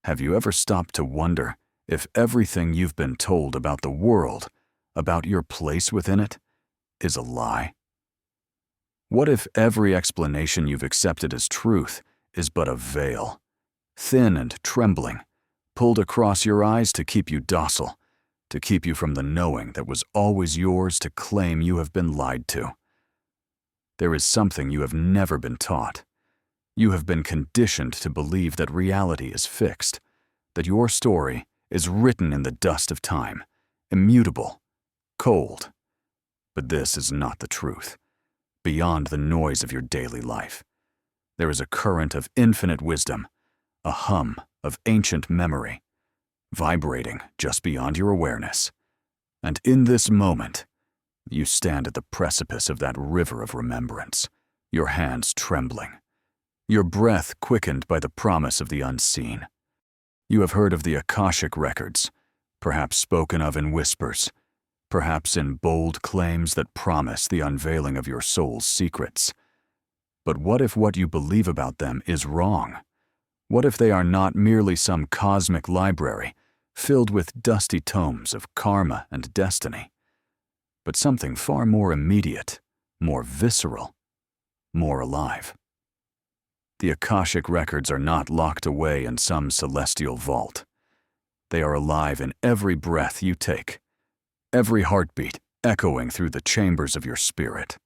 Have you ever stopped to wonder if everything you've been told about the world, about your place within it, is a lie? What if every explanation you've accepted as truth is but a veil, thin and trembling, pulled across your eyes to keep you docile, to keep you from the knowing that was always yours to claim you have been lied to? There is something you have never been taught. You have been conditioned to believe that reality is fixed, that your story is written in the dust of time, immutable, cold. But this is not the truth. Beyond the noise of your daily life, there is a current of infinite wisdom, a hum of ancient memory, vibrating just beyond your awareness. And in this moment, you stand at the precipice of that river of remembrance, your hands trembling, your breath quickened by the promise of the unseen. You have heard of the Akashic Records, perhaps spoken of in whispers, perhaps in bold claims that promise the unveiling of your soul's secrets. But what if what you believe about them is wrong? What if they are not merely some cosmic library filled with dusty tomes of karma and destiny, but something far more immediate, more visceral, more alive? The Akashic Records are not locked away in some celestial vault. They are alive in every breath you take, every heartbeat echoing through the chambers of your spirit.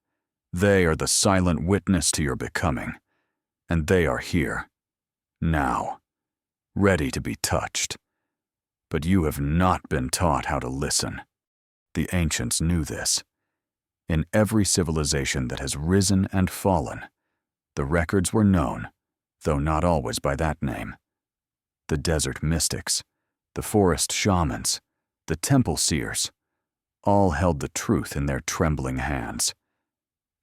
They are the silent witness to your becoming, and they are here, now, ready to be touched. But you have not been taught how to listen. The ancients knew this. In every civilization that has risen and fallen, the records were known, though not always by that name. The desert mystics, the forest shamans, the temple seers, all held the truth in their trembling hands.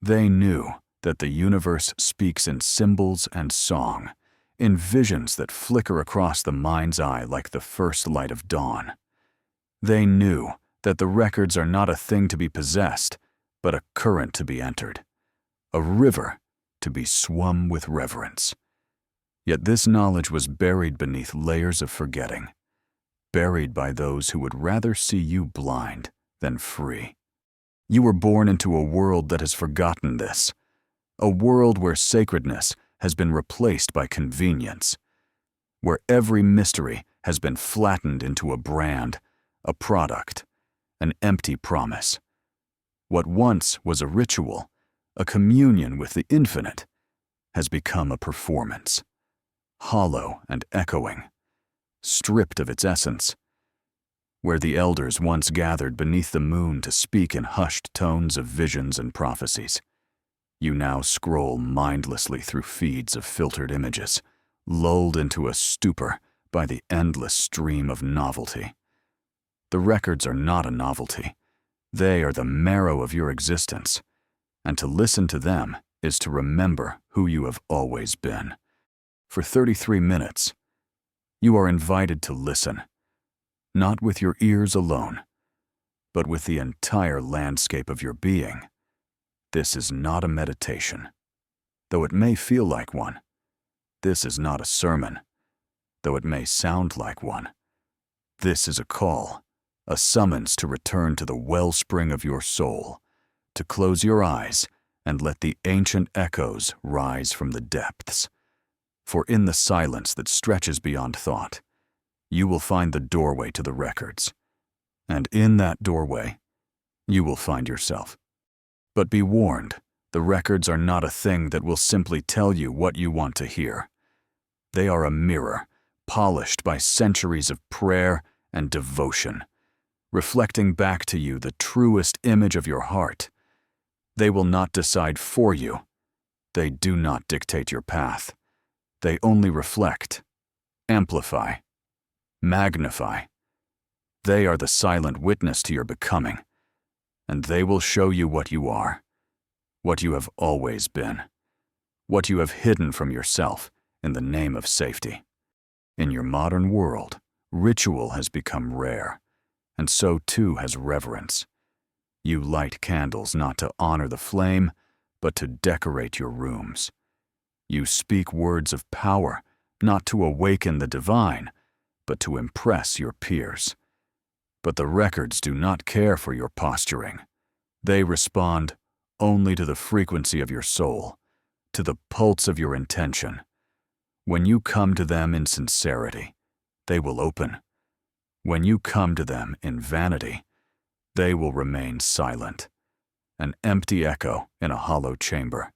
They knew that the universe speaks in symbols and song, in visions that flicker across the mind's eye like the first light of dawn. They knew that the records are not a thing to be possessed, but a current to be entered, a river to be swum with reverence. Yet this knowledge was buried beneath layers of forgetting, buried by those who would rather see you blind than free. You were born into a world that has forgotten this, a world where sacredness has been replaced by convenience, where every mystery has been flattened into a brand, a product, an empty promise. What once was a ritual, a communion with the infinite, has become a performance, hollow and echoing, stripped of its essence. Where the elders once gathered beneath the moon to speak in hushed tones of visions and prophecies, you now scroll mindlessly through feeds of filtered images, lulled into a stupor by the endless stream of novelty. The records are not a novelty. They are the marrow of your existence, and to listen to them is to remember who you have always been. For 33 minutes, you are invited to listen, not with your ears alone, but with the entire landscape of your being. This is not a meditation, though it may feel like one. This is not a sermon, though it may sound like one. This is a call, a summons to return to the wellspring of your soul, to close your eyes and let the ancient echoes rise from the depths. For in the silence that stretches beyond thought, you will find the doorway to the records. And in that doorway, you will find yourself. But be warned, the records are not a thing that will simply tell you what you want to hear. They are a mirror, polished by centuries of prayer and devotion, reflecting back to you the truest image of your heart. They will not decide for you. They do not dictate your path. They only reflect, amplify, magnify. They are the silent witness to your becoming, and they will show you what you are, what you have always been, what you have hidden from yourself in the name of safety. In your modern world, ritual has become rare, and so too has reverence. You light candles not to honor the flame, but to decorate your rooms. You speak words of power, not to awaken the divine, but to impress your peers. But the records do not care for your posturing. They respond only to the frequency of your soul, to the pulse of your intention. When you come to them in sincerity, they will open. When you come to them in vanity, they will remain silent, an empty echo in a hollow chamber.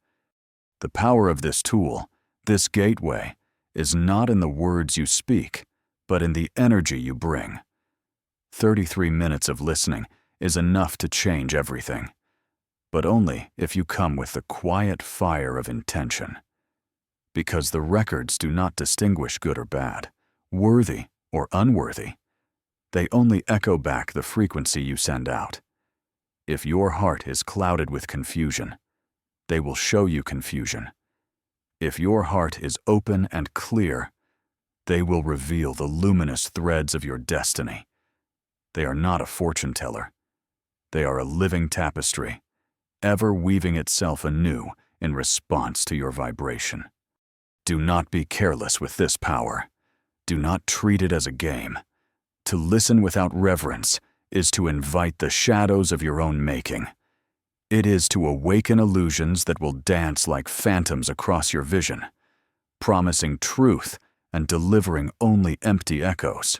The power of this tool, this gateway, is not in the words you speak, but in the energy you bring. 33 minutes of listening is enough to change everything, but only if you come with the quiet fire of intention. Because the records do not distinguish good or bad, worthy or unworthy. They only echo back the frequency you send out. If your heart is clouded with confusion, they will show you confusion. If your heart is open and clear, they will reveal the luminous threads of your destiny. They are not a fortune teller. They are a living tapestry, ever weaving itself anew in response to your vibration. Do not be careless with this power. Do not treat it as a game. To listen without reverence is to invite the shadows of your own making. It is to awaken illusions that will dance like phantoms across your vision, promising truth and delivering only empty echoes.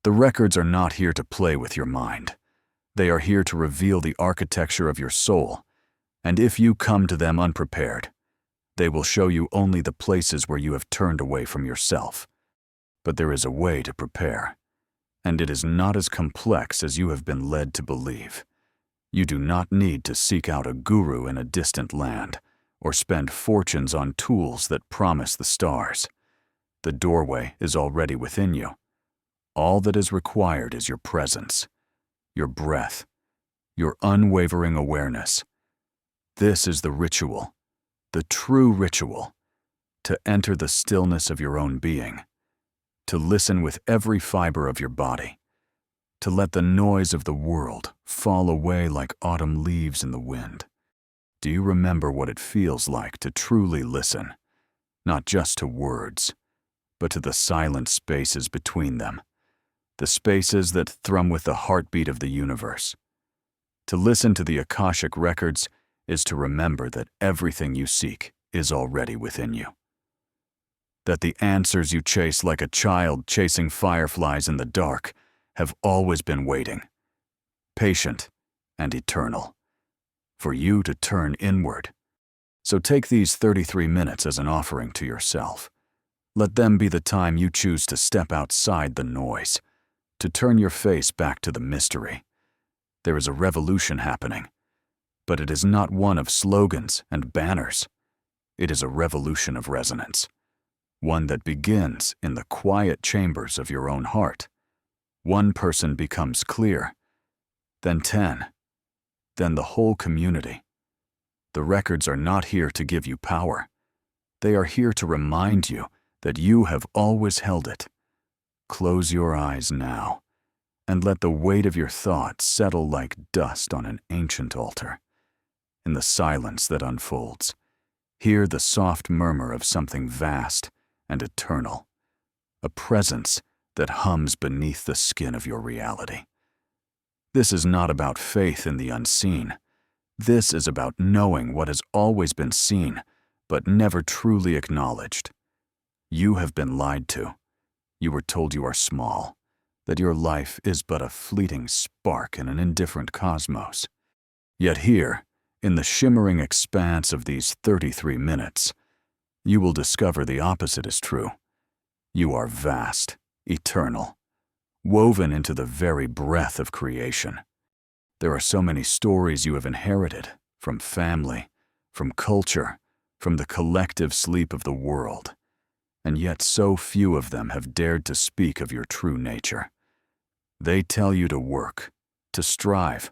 The records are not here to play with your mind. They are here to reveal the architecture of your soul, and if you come to them unprepared, they will show you only the places where you have turned away from yourself. But there is a way to prepare, and it is not as complex as you have been led to believe. You do not need to seek out a guru in a distant land or spend fortunes on tools that promise the stars. The doorway is already within you. All that is required is your presence, your breath, your unwavering awareness. This is the ritual, the true ritual, to enter the stillness of your own being, to listen with every fiber of your body, to let the noise of the world fall away like autumn leaves in the wind. Do you remember what it feels like to truly listen, not just to words, but to the silent spaces between them, the spaces that thrum with the heartbeat of the universe? To listen to the Akashic Records is to remember that everything you seek is already within you. That the answers you chase like a child chasing fireflies in the dark have always been waiting, patient and eternal, for you to turn inward. So take these 33 minutes as an offering to yourself. Let them be the time you choose to step outside the noise, to turn your face back to the mystery. There is a revolution happening, but it is not one of slogans and banners. It is a revolution of resonance, one that begins in the quiet chambers of your own heart. One person becomes clear, then 10, then the whole community. The records are not here to give you power. They are here to remind you that you have always held it. Close your eyes now, and let the weight of your thoughts settle like dust on an ancient altar. In the silence that unfolds, hear the soft murmur of something vast and eternal, a presence that hums beneath the skin of your reality. This is not about faith in the unseen. This is about knowing what has always been seen, but never truly acknowledged. You have been lied to. You were told you are small, that your life is but a fleeting spark in an indifferent cosmos. Yet here, in the shimmering expanse of these 33 minutes, you will discover the opposite is true. You are vast, eternal, woven into the very breath of creation. There are so many stories you have inherited from family, from culture, from the collective sleep of the world, and yet so few of them have dared to speak of your true nature. They tell you to work, to strive,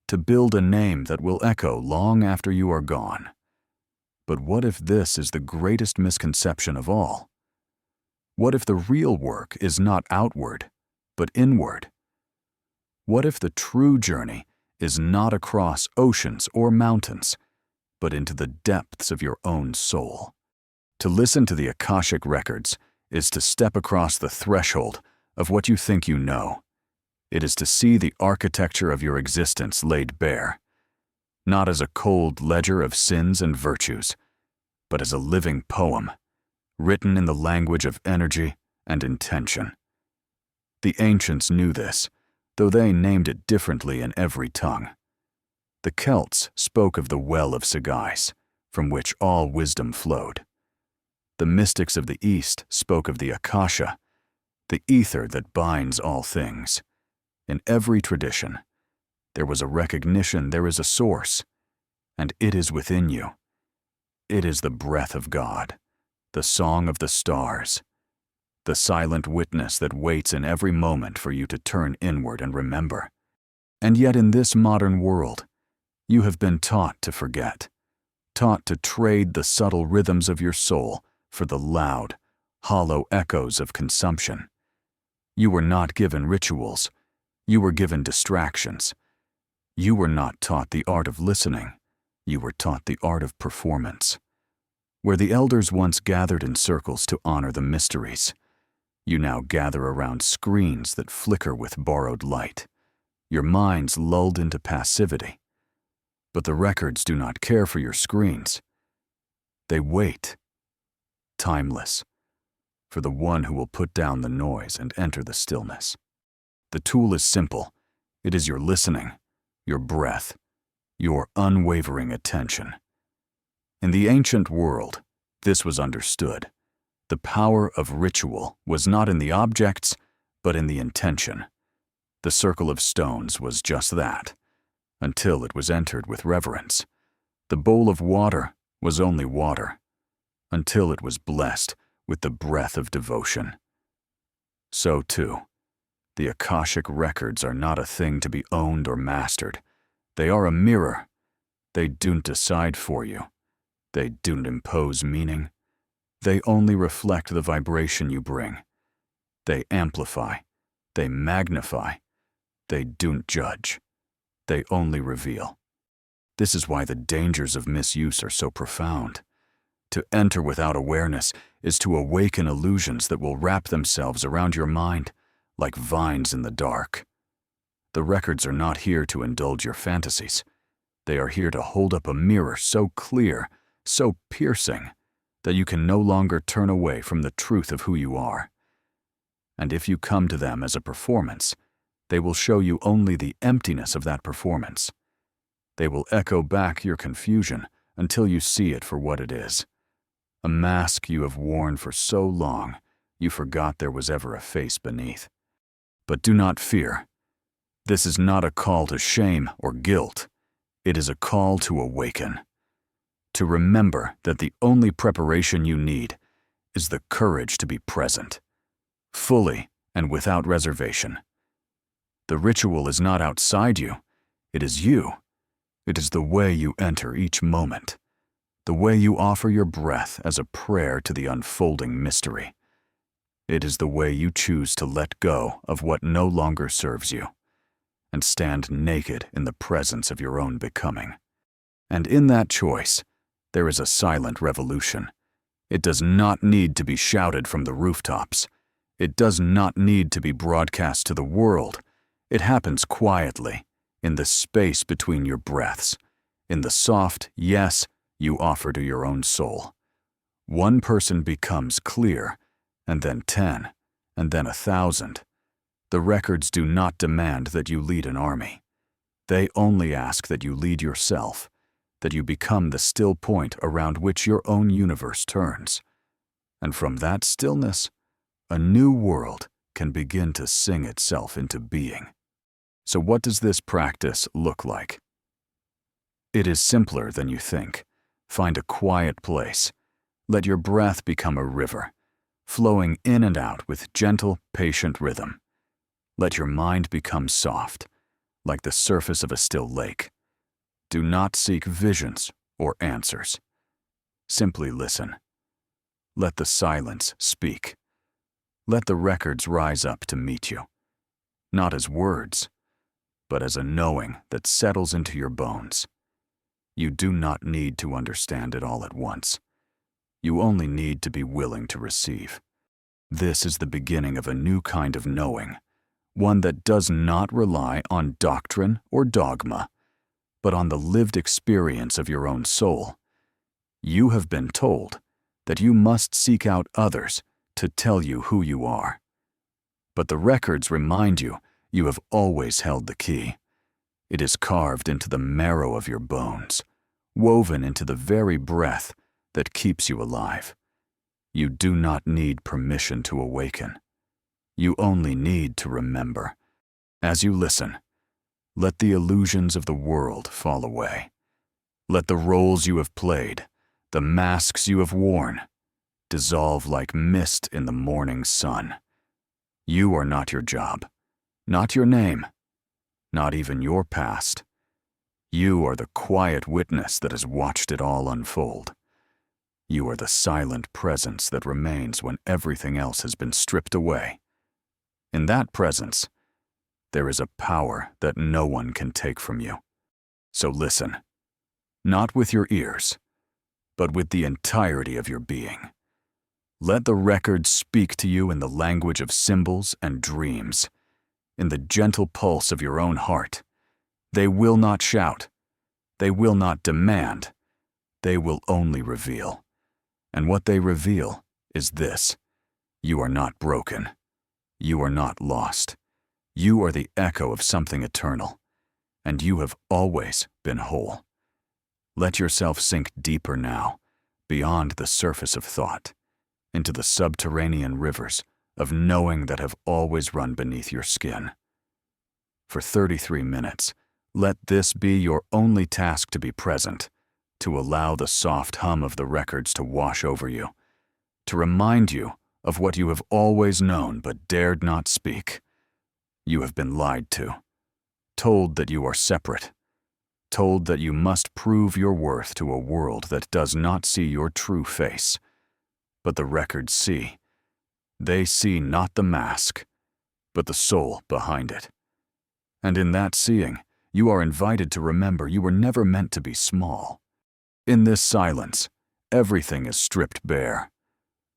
to build a name that will echo long after you are gone. But what if this is the greatest misconception of all? What if the real work is not outward, but inward? What if the true journey is not across oceans or mountains, but into the depths of your own soul? To listen to the Akashic Records is to step across the threshold of what you think you know. It is to see the architecture of your existence laid bare, not as a cold ledger of sins and virtues, but as a living poem, written in the language of energy and intention. The ancients knew this, though they named it differently in every tongue. The Celts spoke of the well of Sagais, from which all wisdom flowed. The mystics of the East spoke of the Akasha, the ether that binds all things. In every tradition, there was a recognition there is a source, and it is within you. It is the breath of God, the song of the stars, the silent witness that waits in every moment for you to turn inward and remember. And yet in this modern world, you have been taught to forget, taught to trade the subtle rhythms of your soul for the loud, hollow echoes of consumption. You were not given rituals. You were given distractions. You were not taught the art of listening. You were taught the art of performance. Where the elders once gathered in circles to honor the mysteries, you now gather around screens that flicker with borrowed light, your minds lulled into passivity. But the records do not care for your screens. They wait, timeless, for the one who will put down the noise and enter the stillness. The tool is simple. It is your listening, your breath, your unwavering attention. In the ancient world, this was understood. The power of ritual was not in the objects, but in the intention. The circle of stones was just that, until it was entered with reverence. The bowl of water was only water, until it was blessed with the breath of devotion. So too, the Akashic Records are not a thing to be owned or mastered. They are a mirror. They don't decide for you. They don't impose meaning. They only reflect the vibration you bring. They amplify. They magnify. They don't judge. They only reveal. This is why the dangers of misuse are so profound. To enter without awareness is to awaken illusions that will wrap themselves around your mind like vines in the dark. The records are not here to indulge your fantasies. They are here to hold up a mirror so clear, so piercing, that you can no longer turn away from the truth of who you are. And if you come to them as a performance, they will show you only the emptiness of that performance. They will echo back your confusion until you see it for what it is. A mask you have worn for so long, you forgot there was ever a face beneath. But do not fear. This is not a call to shame or guilt. It is a call to awaken. To remember that the only preparation you need is the courage to be present, fully and without reservation. The ritual is not outside you. It is you. It is the way you enter each moment, the way you offer your breath as a prayer to the unfolding mystery. It is the way you choose to let go of what no longer serves you and stand naked in the presence of your own becoming. And in that choice, there is a silent revolution. It does not need to be shouted from the rooftops. It does not need to be broadcast to the world. It happens quietly, in the space between your breaths, in the soft yes you offer to your own soul. One person becomes clear, and then 10, and then 1,000. The records do not demand that you lead an army. They only ask that you lead yourself, that you become the still point around which your own universe turns. And from that stillness, a new world can begin to sing itself into being. So what does this practice look like? It is simpler than you think. Find a quiet place. Let your breath become a river, flowing in and out with gentle, patient rhythm. Let your mind become soft, like the surface of a still lake. Do not seek visions or answers. Simply listen. Let the silence speak. Let the records rise up to meet you, not as words, but as a knowing that settles into your bones. You do not need to understand it all at once. You only need to be willing to receive. This is the beginning of a new kind of knowing, one that does not rely on doctrine or dogma, but on the lived experience of your own soul. You have been told that you must seek out others to tell you who you are. But the records remind you you have always held the key. It is carved into the marrow of your bones, woven into the very breath that keeps you alive. You do not need permission to awaken. You only need to remember. As you listen, let the illusions of the world fall away. Let the roles you have played, the masks you have worn, dissolve like mist in the morning sun. You are not your job, not your name, not even your past. You are the quiet witness that has watched it all unfold. You are the silent presence that remains when everything else has been stripped away. In that presence, there is a power that no one can take from you. So listen, not with your ears, but with the entirety of your being. Let the records speak to you in the language of symbols and dreams, in the gentle pulse of your own heart. They will not shout. They will not demand. They will only reveal. And what they reveal is this: you are not broken. You are not lost. You are the echo of something eternal, and you have always been whole. Let yourself sink deeper now, beyond the surface of thought, into the subterranean rivers of knowing that have always run beneath your skin. For 33 minutes, let this be your only task: to be present, to allow the soft hum of the records to wash over you, to remind you of what you have always known but dared not speak. You have been lied to, told that you are separate, told that you must prove your worth to a world that does not see your true face. But the records see. They see not the mask, but the soul behind it. And in that seeing, you are invited to remember you were never meant to be small. In this silence, everything is stripped bare.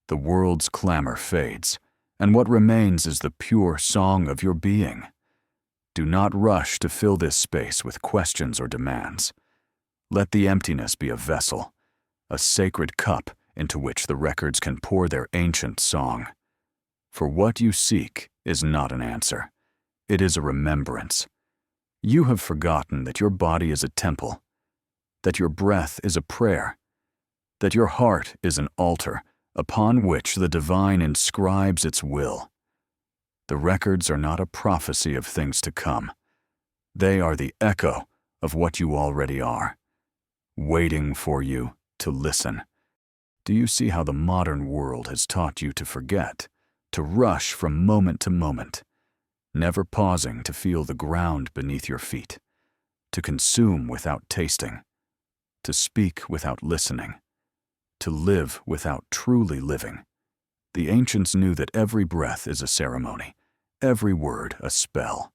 The world's clamor fades, and what remains is the pure song of your being. Do not rush to fill this space with questions or demands. Let the emptiness be a vessel, a sacred cup into which the records can pour their ancient song. For what you seek is not an answer. It is a remembrance. You have forgotten that your body is a temple, that your breath is a prayer, that your heart is an altar upon which the divine inscribes its will. The records are not a prophecy of things to come. They are the echo of what you already are, waiting for you to listen. Do you see how the modern world has taught you to forget, to rush from moment to moment, never pausing to feel the ground beneath your feet, to consume without tasting, to speak without listening, to live without truly living? The ancients knew that every breath is a ceremony, every word a spell.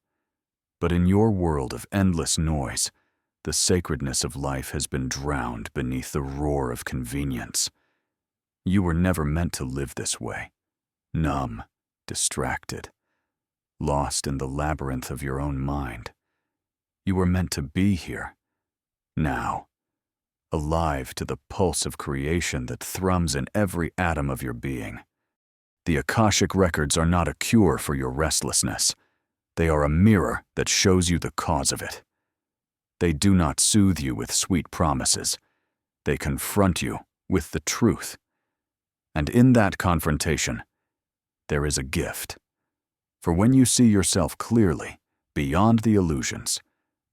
But in your world of endless noise, the sacredness of life has been drowned beneath the roar of convenience. You were never meant to live this way, numb, distracted, lost in the labyrinth of your own mind. You were meant to be here, now, alive to the pulse of creation that thrums in every atom of your being. The Akashic Records are not a cure for your restlessness. They are a mirror that shows you the cause of it. They do not soothe you with sweet promises. They confront you with the truth. And in that confrontation, there is a gift. For when you see yourself clearly, beyond the illusions,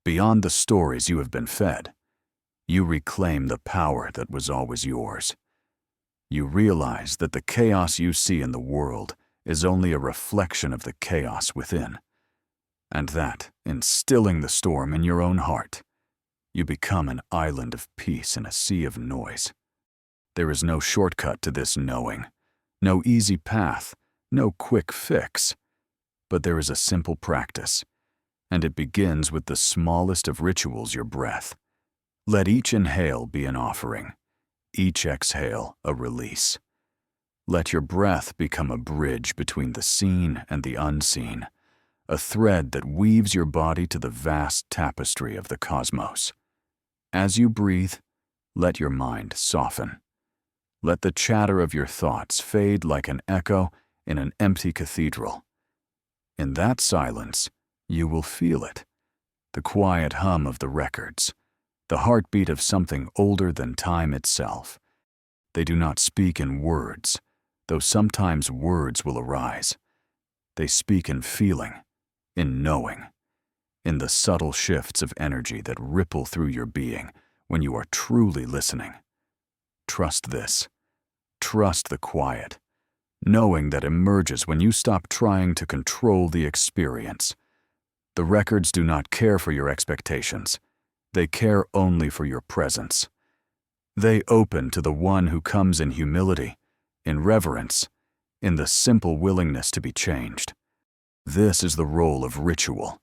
beyond the stories you have been fed, you reclaim the power that was always yours. You realize that the chaos you see in the world is only a reflection of the chaos within, and that, in stilling the storm in your own heart, you become an island of peace in a sea of noise. There is no shortcut to this knowing, no easy path, no quick fix, but there is a simple practice, and it begins with the smallest of rituals, your breath. Let each inhale be an offering, each exhale a release. Let your breath become a bridge between the seen and the unseen, a thread that weaves your body to the vast tapestry of the cosmos. As you breathe, let your mind soften. Let the chatter of your thoughts fade like an echo in an empty cathedral. In that silence, you will feel it, the quiet hum of the records, the heartbeat of something older than time itself. They do not speak in words, though sometimes words will arise. They speak in feeling, in knowing, in the subtle shifts of energy that ripple through your being when you are truly listening. Trust this. Trust the quiet, knowing that emerges when you stop trying to control the experience. The records do not care for your expectations. They care only for your presence. They open to the one who comes in humility, in reverence, in the simple willingness to be changed. This is the role of ritual,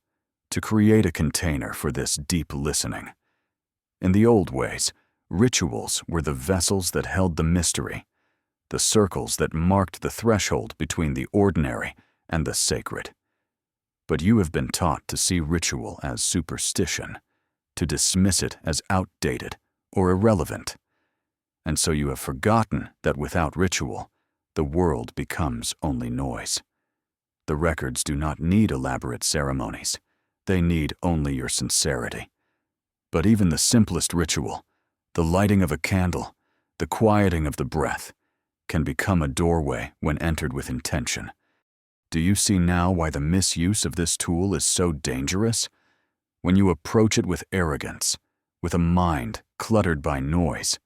to create a container for this deep listening. In the old ways, rituals were the vessels that held the mystery, the circles that marked the threshold between the ordinary and the sacred. But you have been taught to see ritual as superstition, to dismiss it as outdated or irrelevant. And so you have forgotten that without ritual, the world becomes only noise. The records do not need elaborate ceremonies. They need only your sincerity. But even the simplest ritual, the lighting of a candle, the quieting of the breath, can become a doorway when entered with intention. Do you see now why the misuse of this tool is so dangerous? When you approach it with arrogance, with a mind cluttered by noise,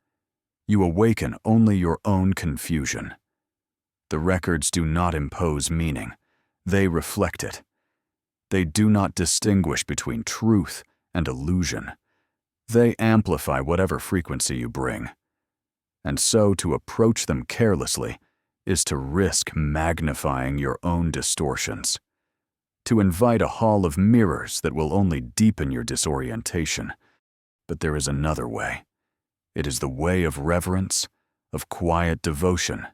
you awaken only your own confusion. The records do not impose meaning. They reflect it. They do not distinguish between truth and illusion. They amplify whatever frequency you bring. And so to approach them carelessly is to risk magnifying your own distortions, to invite a hall of mirrors that will only deepen your disorientation. But there is another way. It is the way of reverence, of quiet devotion,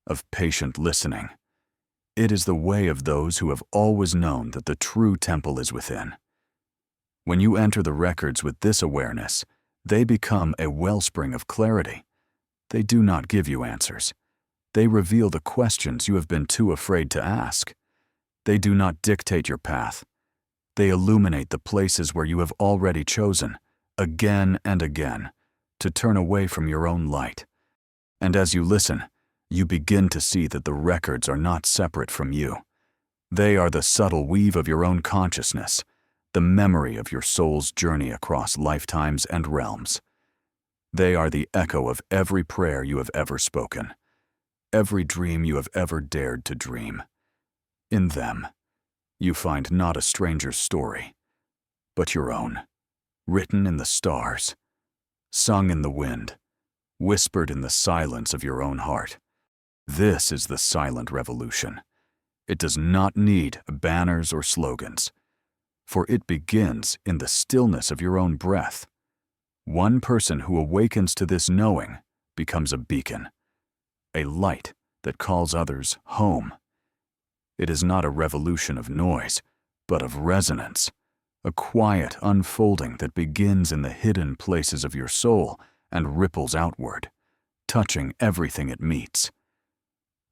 of patient listening. It is the way of those who have always known that the true temple is within. When you enter the records with this awareness, they become a wellspring of clarity. They do not give you answers. They reveal the questions you have been too afraid to ask. They do not dictate your path. They illuminate the places where you have already chosen, again and again, to turn away from your own light. And as you listen, you begin to see that the records are not separate from you. They are the subtle weave of your own consciousness, the memory of your soul's journey across lifetimes and realms. They are the echo of every prayer you have ever spoken, every dream you have ever dared to dream. In them, you find not a stranger's story, but your own, written in the stars, sung in the wind, whispered in the silence of your own heart. This is the silent revolution. It does not need banners or slogans, for it begins in the stillness of your own breath. One person who awakens to this knowing becomes a beacon, a light that calls others home. It is not a revolution of noise, but of resonance, a quiet unfolding that begins in the hidden places of your soul and ripples outward, touching everything it meets.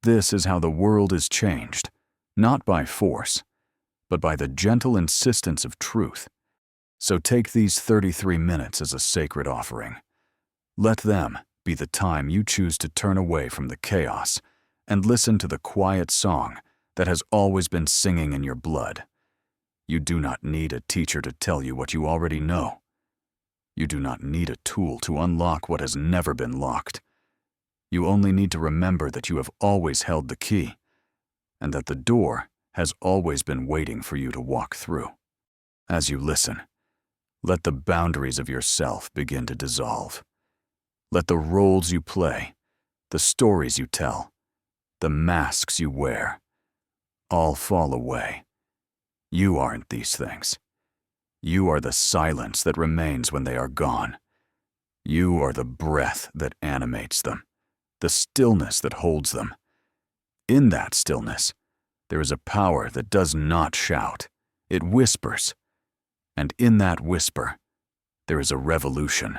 This is how the world is changed, not by force, but by the gentle insistence of truth. So take these 33 minutes as a sacred offering. Let them be the time you choose to turn away from the chaos and listen to the quiet song that has always been singing in your blood. You do not need a teacher to tell you what you already know. You do not need a tool to unlock what has never been locked. You only need to remember that you have always held the key, and that the door has always been waiting for you to walk through. As you listen, let the boundaries of yourself begin to dissolve. Let the roles you play, the stories you tell, the masks you wear, all fall away. You aren't these things. You are the silence that remains when they are gone. You are the breath that animates them, the stillness that holds them, In that stillness, there is a power that does not shout. It whispers. And in that whisper, there is a revolution.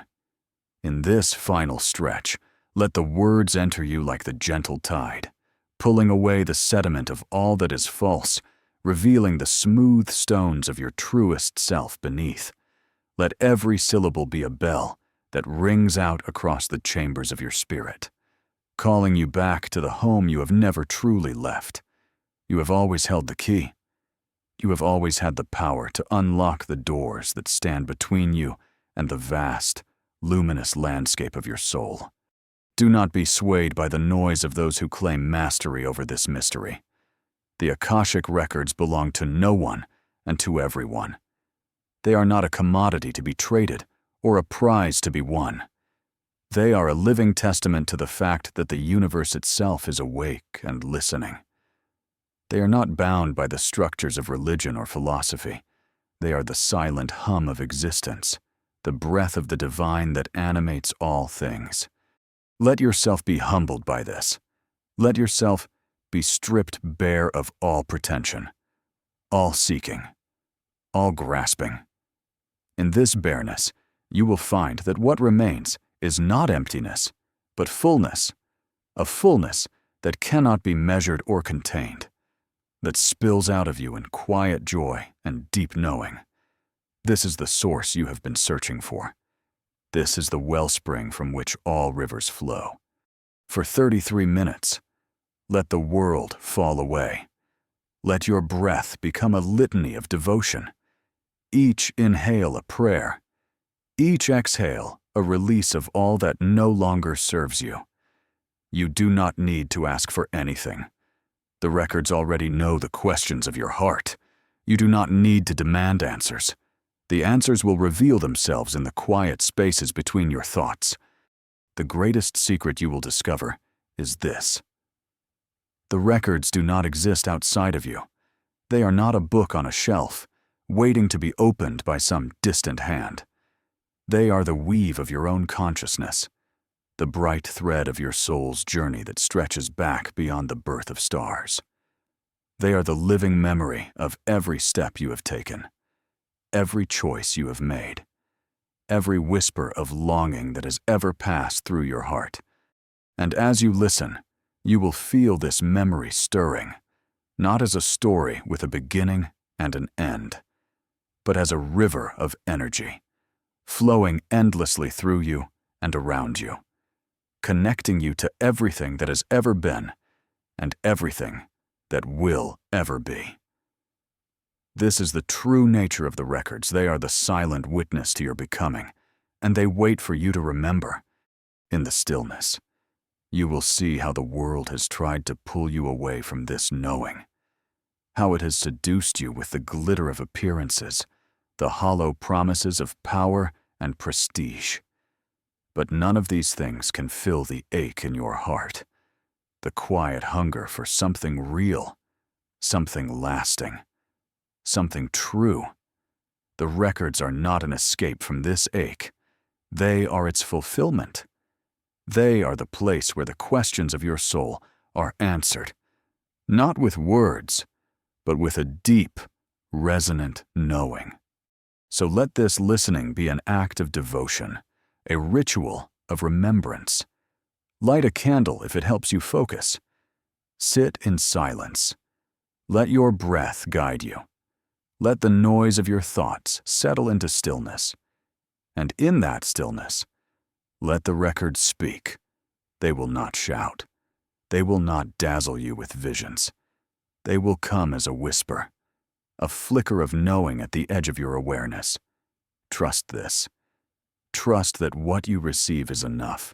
In this final stretch, let the words enter you like the gentle tide, pulling away the sediment of all that is false, revealing the smooth stones of your truest self beneath. Let every syllable be a bell that rings out across the chambers of your spirit, calling you back to the home you have never truly left. You have always held the key. You have always had the power to unlock the doors that stand between you and the vast, luminous landscape of your soul. Do not be swayed by the noise of those who claim mastery over this mystery. The Akashic Records belong to no one and to everyone. They are not a commodity to be traded or a prize to be won. They are a living testament to the fact that the universe itself is awake and listening. They are not bound by the structures of religion or philosophy. They are the silent hum of existence, the breath of the divine that animates all things. Let yourself be humbled by this. Let yourself be stripped bare of all pretension, all seeking, all grasping. In this bareness, you will find that what remains is not emptiness, but fullness, a fullness that cannot be measured or contained, that spills out of you in quiet joy and deep knowing. This is the source you have been searching for. This is the wellspring from which all rivers flow. For 33 minutes, let the world fall away. Let your breath become a litany of devotion. Each inhale a prayer. Each exhale a release of all that no longer serves you. You do not need to ask for anything. The records already know the questions of your heart. You do not need to demand answers. The answers will reveal themselves in the quiet spaces between your thoughts. The greatest secret you will discover is this. The records do not exist outside of you. They are not a book on a shelf, waiting to be opened by some distant hand. They are the weave of your own consciousness, the bright thread of your soul's journey that stretches back beyond the birth of stars. They are the living memory of every step you have taken, every choice you have made, every whisper of longing that has ever passed through your heart. And as you listen, you will feel this memory stirring, not as a story with a beginning and an end, but as a river of energy, flowing endlessly through you and around you, connecting you to everything that has ever been and everything that will ever be. This is the true nature of the records. They are the silent witness to your becoming, and they wait for you to remember. In the stillness, you will see how the world has tried to pull you away from this knowing, how it has seduced you with the glitter of appearances, the hollow promises of power and prestige. But none of these things can fill the ache in your heart, the quiet hunger for something real, something lasting, something true. The records are not an escape from this ache. They are its fulfillment. They are the place where the questions of your soul are answered, not with words, but with a deep, resonant knowing. So let this listening be an act of devotion, a ritual of remembrance. Light a candle if it helps you focus. Sit in silence. Let your breath guide you. Let the noise of your thoughts settle into stillness. And in that stillness, let the records speak. They will not shout. They will not dazzle you with visions. They will come as a whisper, a flicker of knowing at the edge of your awareness. Trust this. Trust that what you receive is enough,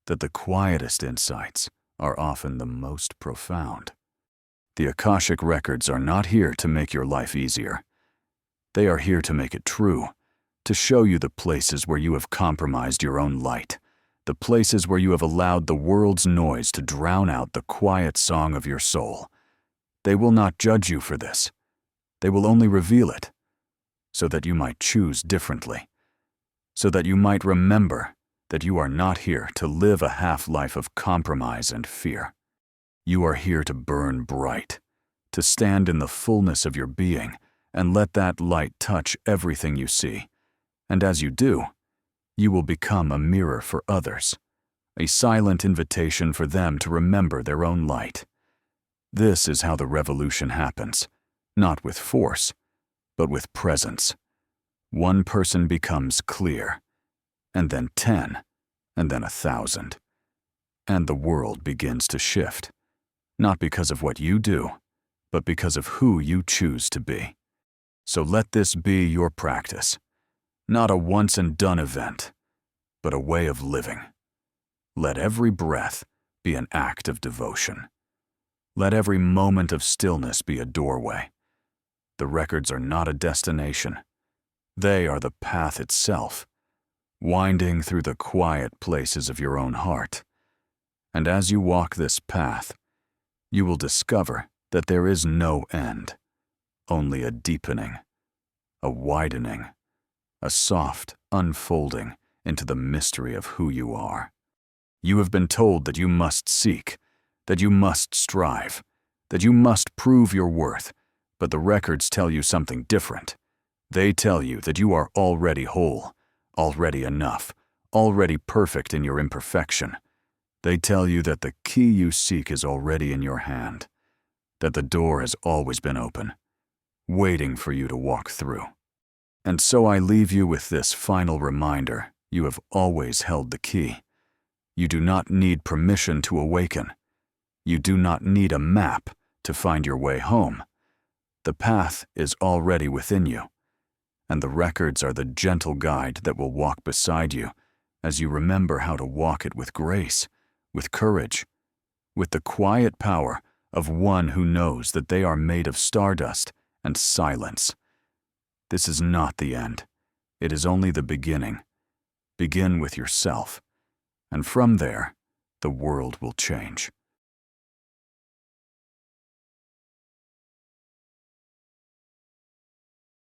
that the quietest insights are often the most profound. The Akashic Records are not here to make your life easier. They are here to make it true, to show you the places where you have compromised your own light, the places where you have allowed the world's noise to drown out the quiet song of your soul. They will not judge you for this. They will only reveal it, so that you might choose differently, so that you might remember that you are not here to live a half-life of compromise and fear. You are here to burn bright, to stand in the fullness of your being and let that light touch everything you see. And as you do, you will become a mirror for others, a silent invitation for them to remember their own light. This is how the revolution happens, not with force, but with presence. One person becomes clear, and then 10, and then 1,000. And the world begins to shift, not because of what you do, but because of who you choose to be. So let this be your practice, not a once-and-done event, but a way of living. Let every breath be an act of devotion. Let every moment of stillness be a doorway. The records are not a destination. They are the path itself, winding through the quiet places of your own heart. And as you walk this path, you will discover that there is no end, only a deepening, a widening, a soft unfolding into the mystery of who you are. You have been told that you must seek, that you must strive, that you must prove your worth, but the records tell you something different. They tell you that you are already whole, already enough, already perfect in your imperfection. They tell you that the key you seek is already in your hand, that the door has always been open, waiting for you to walk through. And so I leave you with this final reminder: you have always held the key. You do not need permission to awaken. You do not need a map to find your way home. The path is already within you, and the records are the gentle guide that will walk beside you as you remember how to walk it with grace, with courage, with the quiet power of one who knows that they are made of stardust and silence. This is not the end. It is only the beginning. Begin with yourself, and from there, the world will change.